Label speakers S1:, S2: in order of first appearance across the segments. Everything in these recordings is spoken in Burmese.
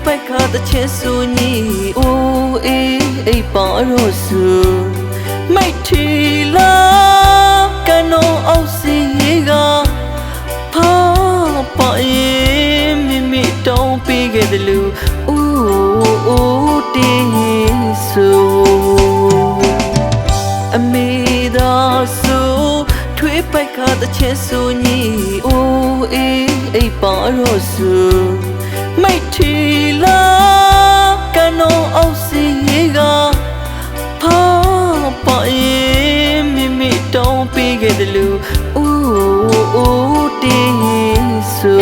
S1: ပိုက်ခါတချင်ဆူညီအိုးအေးအိပ်ပါရောဆူမိတ်ထီလာကနောအောက်စီကဖာပါရင်မိမိတောင်းပေးခဲ့တယ်လူအိုးတင်းဆူအမေသာဆူထွေးပိုက်ခါတချင်ဆူညီအိုးအေးအိပ်ပါရောဆူမိတ်ထီလာကနောအောက်စီကဖာပါရင်မိမိတောင်းပေးခဲ့တယ်လူအိုးတင်းဆူ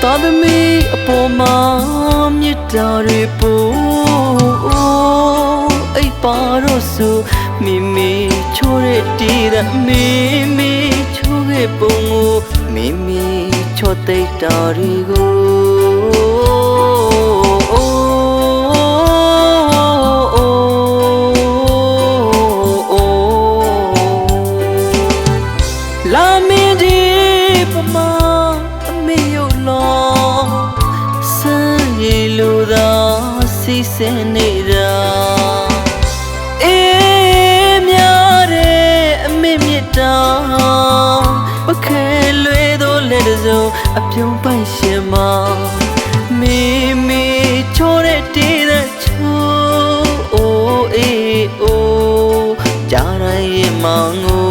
S1: တာသမီအပေါ်မှာမြစ်တာတွေပို့အိပ်ပါတော့ဆူမိမိချိုးတဲ့တီးတဲ့မိမိချိုးခဲ့ပုံကိုမိမိချောသိတာတွေကိုလာမင်းဒီပမာအမေယလောစမ်းရလို့သာစီစင်နေတာအေးများတဲ့အမေမြတ်တာပခဲလွေတော့လက်တစုံအပြုံးပိုင်ရှင်မမိမိချိုးတဲ့တေးတဲ့ချိုးအိုးအေးအိုးကြားရရင်မောင်ကို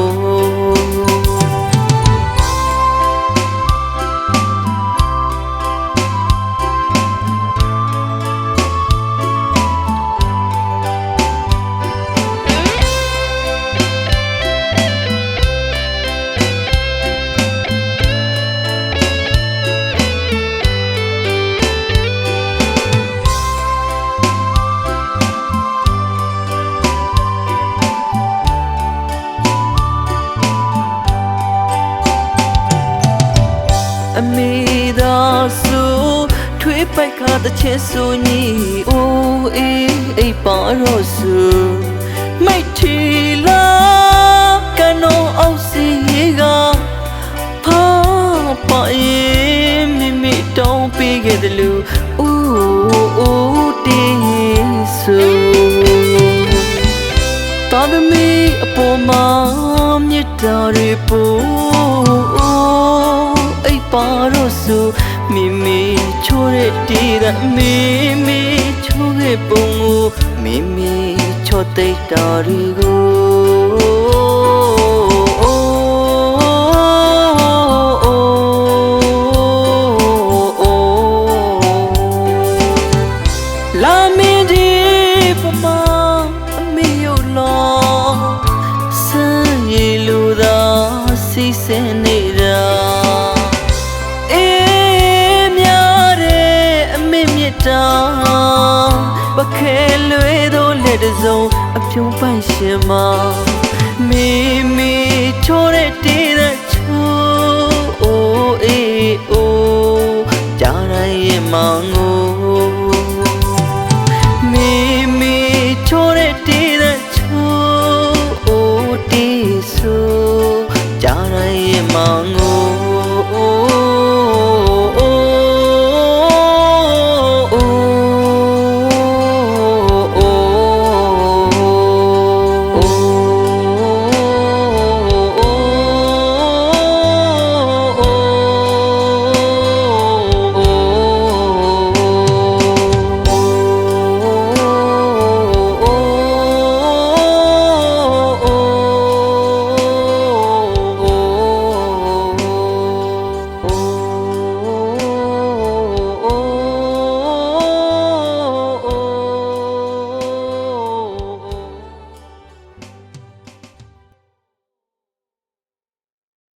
S1: အမေသာဆူထွေးပိုက်ခါတချင်ဆူညီအိုးအေးအိပ်ပါရောဆူမိတ်ထီလာကနောအောက်စီကဖာပါရင်မိမိတောင်းပေးခဲ့တယ်လူအိုးတင်းဆူတာသမီအပေါ်မှာမြစ်တာတွေပို့ပါတော့ဆူမိမိချိုးတဲ့တီးတဲ့မိမိချိုးခဲ့ပုံကိုမိမိချောသိတာတွေကိုလာမင်းဒီပမာအမေယလောစမ်းရလို့သာစီစင်နေတာပခဲလွေတော့လက်တစုံအပြုံးပိုင်ရှင်မ